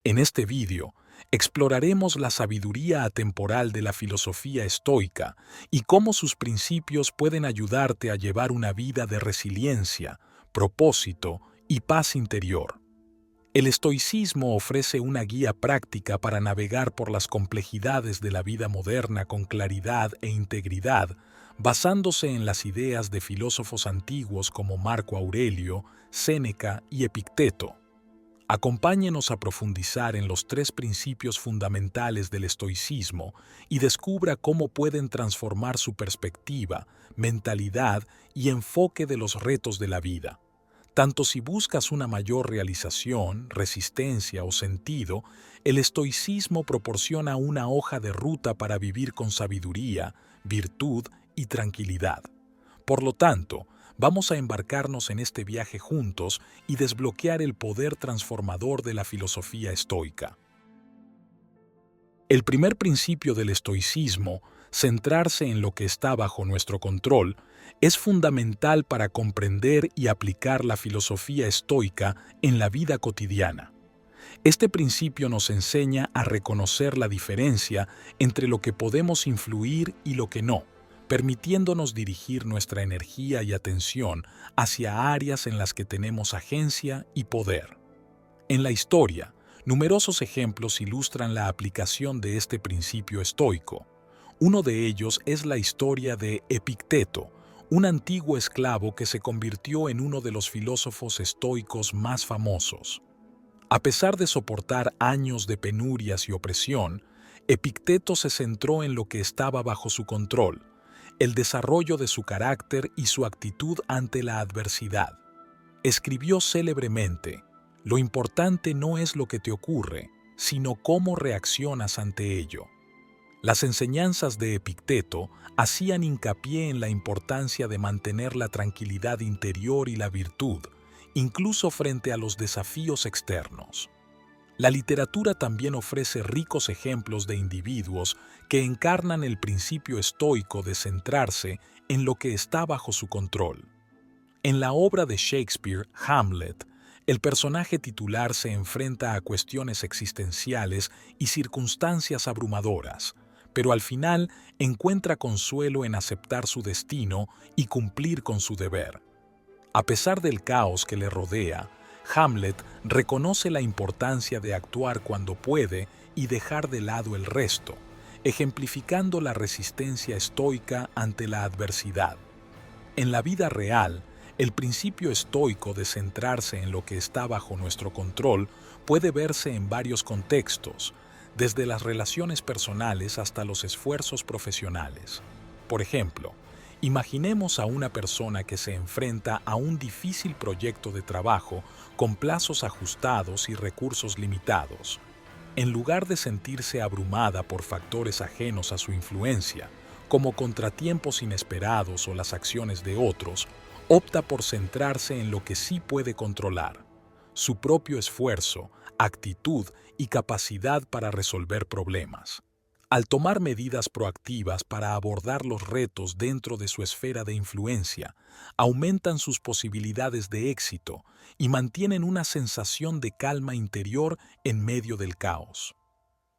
En este vídeo, exploraremos la sabiduría atemporal de la filosofía estoica y cómo sus principios pueden ayudarte a llevar una vida de resiliencia, propósito y paz interior. El estoicismo ofrece una guía práctica para navegar por las complejidades de la vida moderna con claridad e integridad, basándose en las ideas de filósofos antiguos como Marco Aurelio, Séneca y Epicteto. Acompáñenos a profundizar en los tres principios fundamentales del estoicismo y descubra cómo pueden transformar su perspectiva, mentalidad y enfoque de los retos de la vida. Tanto si buscas una mayor realización, resistencia o sentido, el estoicismo proporciona una hoja de ruta para vivir con sabiduría, virtud y tranquilidad. Por lo tanto, vamos a embarcarnos en este viaje juntos y desbloquear el poder transformador de la filosofía estoica. El primer principio del estoicismo, centrarse en lo que está bajo nuestro control, es fundamental para comprender y aplicar la filosofía estoica en la vida cotidiana. Este principio nos enseña a reconocer la diferencia entre lo que podemos influir y lo que no, permitiéndonos dirigir nuestra energía y atención hacia áreas en las que tenemos agencia y poder. En la historia, numerosos ejemplos ilustran la aplicación de este principio estoico. Uno de ellos es la historia de Epicteto, un antiguo esclavo que se convirtió en uno de los filósofos estoicos más famosos. A pesar de soportar años de penurias y opresión, Epicteto se centró en lo que estaba bajo su control, el desarrollo de su carácter y su actitud ante la adversidad. Escribió célebremente: "Lo importante no es lo que te ocurre, sino cómo reaccionas ante ello". Las enseñanzas de Epicteto hacían hincapié en la importancia de mantener la tranquilidad interior y la virtud, incluso frente a los desafíos externos. La literatura también ofrece ricos ejemplos de individuos que encarnan el principio estoico de centrarse en lo que está bajo su control. En la obra de Shakespeare, Hamlet, el personaje titular se enfrenta a cuestiones existenciales y circunstancias abrumadoras, pero al final encuentra consuelo en aceptar su destino y cumplir con su deber. A pesar del caos que le rodea, Hamlet reconoce la importancia de actuar cuando puede y dejar de lado el resto, ejemplificando la resistencia estoica ante la adversidad. En la vida real, el principio estoico de centrarse en lo que está bajo nuestro control puede verse en varios contextos, desde las relaciones personales hasta los esfuerzos profesionales. Por ejemplo, imaginemos a una persona que se enfrenta a un difícil proyecto de trabajo con plazos ajustados y recursos limitados. En lugar de sentirse abrumada por factores ajenos a su influencia, como contratiempos inesperados o las acciones de otros, opta por centrarse en lo que sí puede controlar: su propio esfuerzo, actitud y capacidad para resolver problemas. Al tomar medidas proactivas para abordar los retos dentro de su esfera de influencia, aumentan sus posibilidades de éxito y mantienen una sensación de calma interior en medio del caos.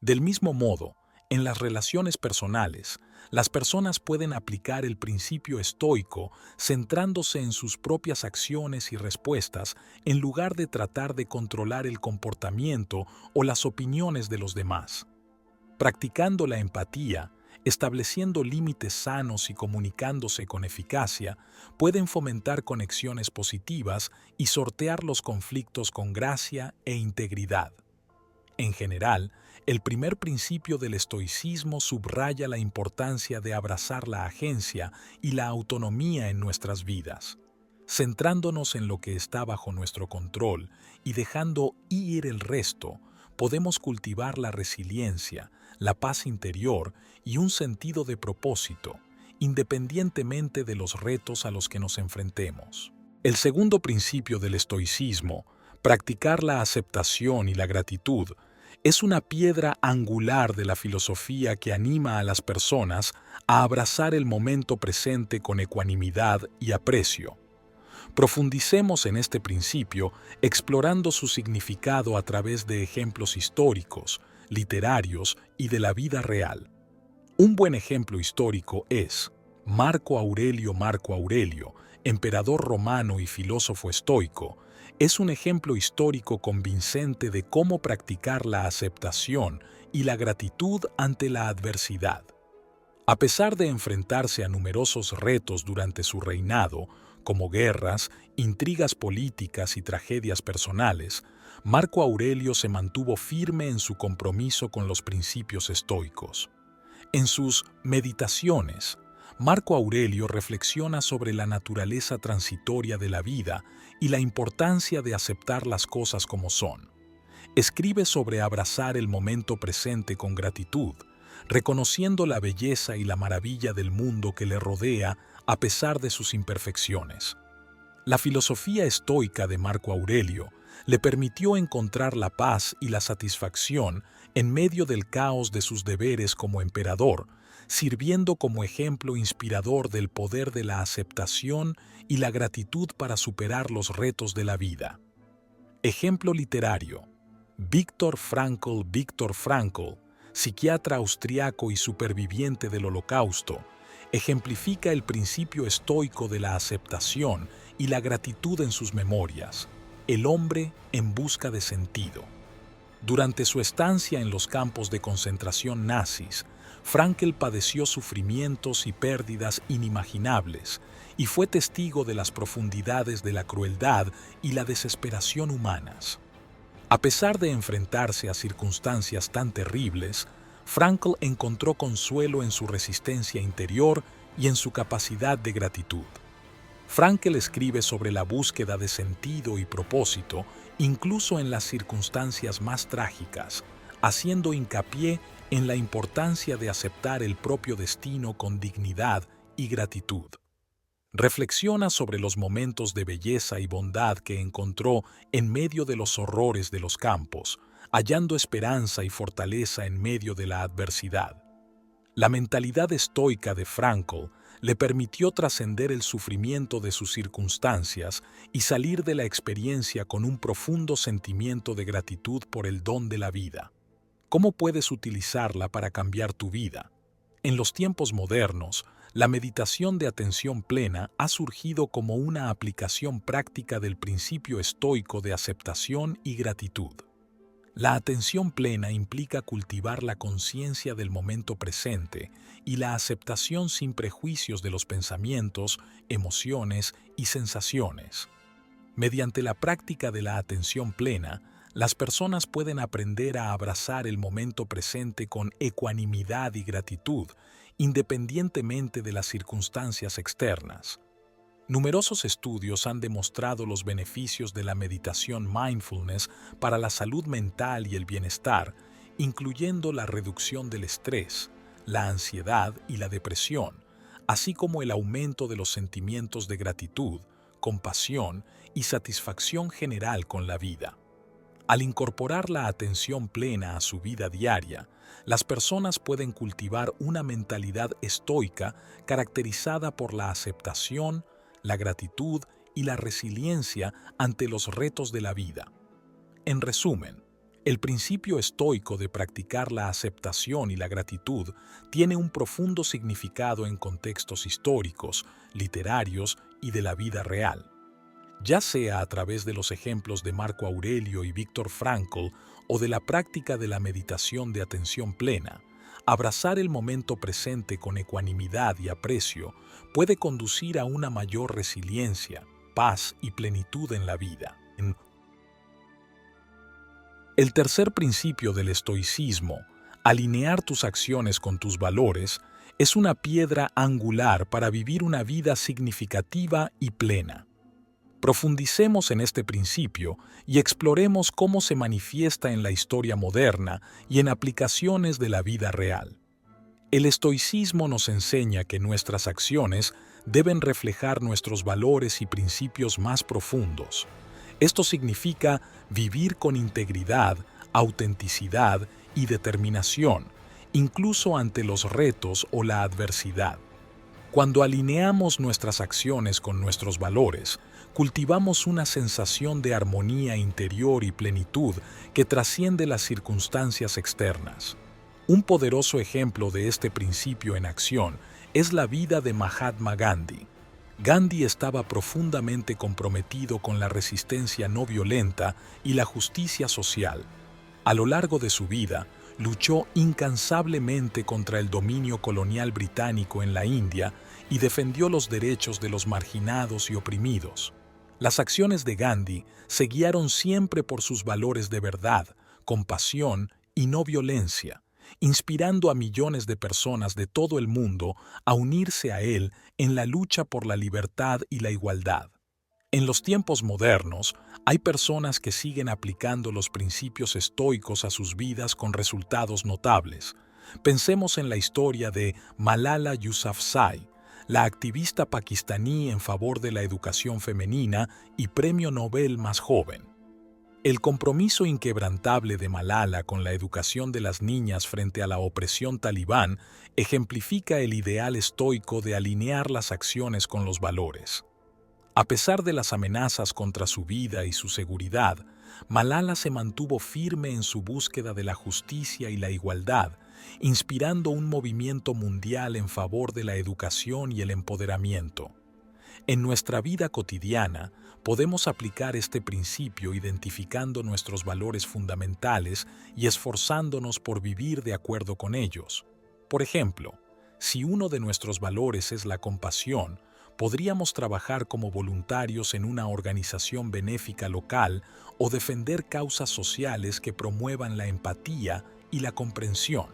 Del mismo modo, en las relaciones personales, las personas pueden aplicar el principio estoico centrándose en sus propias acciones y respuestas en lugar de tratar de controlar el comportamiento o las opiniones de los demás. Practicando la empatía, estableciendo límites sanos y comunicándose con eficacia, pueden fomentar conexiones positivas y sortear los conflictos con gracia e integridad. En general, el primer principio del estoicismo subraya la importancia de abrazar la agencia y la autonomía en nuestras vidas. Centrándonos en lo que está bajo nuestro control y dejando ir el resto, podemos cultivar la resiliencia, la paz interior y un sentido de propósito, independientemente de los retos a los que nos enfrentemos. El segundo principio del estoicismo, practicar la aceptación y la gratitud, es una piedra angular de la filosofía que anima a las personas a abrazar el momento presente con ecuanimidad y aprecio. Profundicemos en este principio explorando su significado a través de ejemplos históricos, literarios y de la vida real. Un buen ejemplo histórico es Marco Aurelio. Marco Aurelio, emperador romano y filósofo estoico, es un ejemplo histórico convincente de cómo practicar la aceptación y la gratitud ante la adversidad. A pesar de enfrentarse a numerosos retos durante su reinado, como guerras, intrigas políticas y tragedias personales, Marco Aurelio se mantuvo firme en su compromiso con los principios estoicos. En sus Meditaciones, Marco Aurelio reflexiona sobre la naturaleza transitoria de la vida y la importancia de aceptar las cosas como son. Escribe sobre abrazar el momento presente con gratitud, reconociendo la belleza y la maravilla del mundo que le rodea a pesar de sus imperfecciones. La filosofía estoica de Marco Aurelio le permitió encontrar la paz y la satisfacción en medio del caos de sus deberes como emperador, sirviendo como ejemplo inspirador del poder de la aceptación y la gratitud para superar los retos de la vida. Ejemplo literario: Viktor Frankl. Viktor Frankl, psiquiatra austriaco y superviviente del Holocausto, ejemplifica el principio estoico de la aceptación y la gratitud en sus memorias, El hombre en busca de sentido. Durante su estancia en los campos de concentración nazis, Frankl padeció sufrimientos y pérdidas inimaginables y fue testigo de las profundidades de la crueldad y la desesperación humanas. A pesar de enfrentarse a circunstancias tan terribles, Frankl encontró consuelo en su resistencia interior y en su capacidad de gratitud. Frankl escribe sobre la búsqueda de sentido y propósito, incluso en las circunstancias más trágicas, haciendo hincapié en la importancia de aceptar el propio destino con dignidad y gratitud. Reflexiona sobre los momentos de belleza y bondad que encontró en medio de los horrores de los campos, hallando esperanza y fortaleza en medio de la adversidad. La mentalidad estoica de Frankl le permitió trascender el sufrimiento de sus circunstancias y salir de la experiencia con un profundo sentimiento de gratitud por el don de la vida. ¿Cómo puedes utilizarla para cambiar tu vida? En los tiempos modernos, la meditación de atención plena ha surgido como una aplicación práctica del principio estoico de aceptación y gratitud. La atención plena implica cultivar la conciencia del momento presente y la aceptación sin prejuicios de los pensamientos, emociones y sensaciones. Mediante la práctica de la atención plena, las personas pueden aprender a abrazar el momento presente con ecuanimidad y gratitud, independientemente de las circunstancias externas. Numerosos estudios han demostrado los beneficios de la meditación mindfulness para la salud mental y el bienestar, incluyendo la reducción del estrés, la ansiedad y la depresión, así como el aumento de los sentimientos de gratitud, compasión y satisfacción general con la vida. Al incorporar la atención plena a su vida diaria, las personas pueden cultivar una mentalidad estoica caracterizada por la aceptación, la gratitud y la resiliencia ante los retos de la vida. En resumen, el principio estoico de practicar la aceptación y la gratitud tiene un profundo significado en contextos históricos, literarios y de la vida real. Ya sea a través de los ejemplos de Marco Aurelio y Viktor Frankl o de la práctica de la meditación de atención plena, abrazar el momento presente con ecuanimidad y aprecio puede conducir a una mayor resiliencia, paz y plenitud en la vida. El tercer principio del estoicismo, alinear tus acciones con tus valores, es una piedra angular para vivir una vida significativa y plena. Profundicemos en este principio y exploremos cómo se manifiesta en la historia moderna y en aplicaciones de la vida real. El estoicismo nos enseña que nuestras acciones deben reflejar nuestros valores y principios más profundos. Esto significa vivir con integridad, autenticidad y determinación, incluso ante los retos o la adversidad. Cuando alineamos nuestras acciones con nuestros valores, cultivamos una sensación de armonía interior y plenitud que trasciende las circunstancias externas. Un poderoso ejemplo de este principio en acción es la vida de Mahatma Gandhi. Gandhi estaba profundamente comprometido con la resistencia no violenta y la justicia social. A lo largo de su vida, luchó incansablemente contra el dominio colonial británico en la India y defendió los derechos de los marginados y oprimidos. Las acciones de Gandhi se guiaron siempre por sus valores de verdad, compasión y no violencia, inspirando a millones de personas de todo el mundo a unirse a él en la lucha por la libertad y la igualdad. En los tiempos modernos, hay personas que siguen aplicando los principios estoicos a sus vidas con resultados notables. Pensemos en la historia de Malala Yousafzai, la activista pakistaní en favor de la educación femenina y premio Nobel más joven. El compromiso inquebrantable de Malala con la educación de las niñas frente a la opresión talibán ejemplifica el ideal estoico de alinear las acciones con los valores. A pesar de las amenazas contra su vida y su seguridad, Malala se mantuvo firme en su búsqueda de la justicia y la igualdad, inspirando un movimiento mundial en favor de la educación y el empoderamiento. En nuestra vida cotidiana, podemos aplicar este principio identificando nuestros valores fundamentales y esforzándonos por vivir de acuerdo con ellos. Por ejemplo, si uno de nuestros valores es la compasión, podríamos trabajar como voluntarios en una organización benéfica local o defender causas sociales que promuevan la empatía y la comprensión.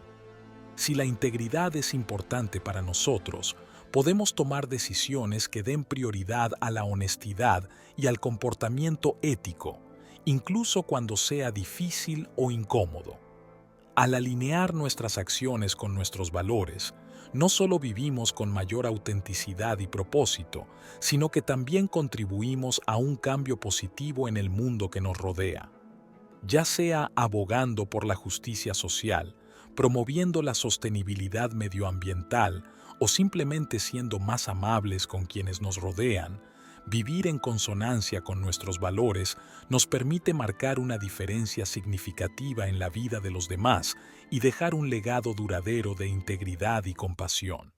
Si la integridad es importante para nosotros, podemos tomar decisiones que den prioridad a la honestidad y al comportamiento ético, incluso cuando sea difícil o incómodo. Al alinear nuestras acciones con nuestros valores, no solo vivimos con mayor autenticidad y propósito, sino que también contribuimos a un cambio positivo en el mundo que nos rodea. Ya sea abogando por la justicia social, promoviendo la sostenibilidad medioambiental o simplemente siendo más amables con quienes nos rodean, vivir en consonancia con nuestros valores nos permite marcar una diferencia significativa en la vida de los demás y dejar un legado duradero de integridad y compasión.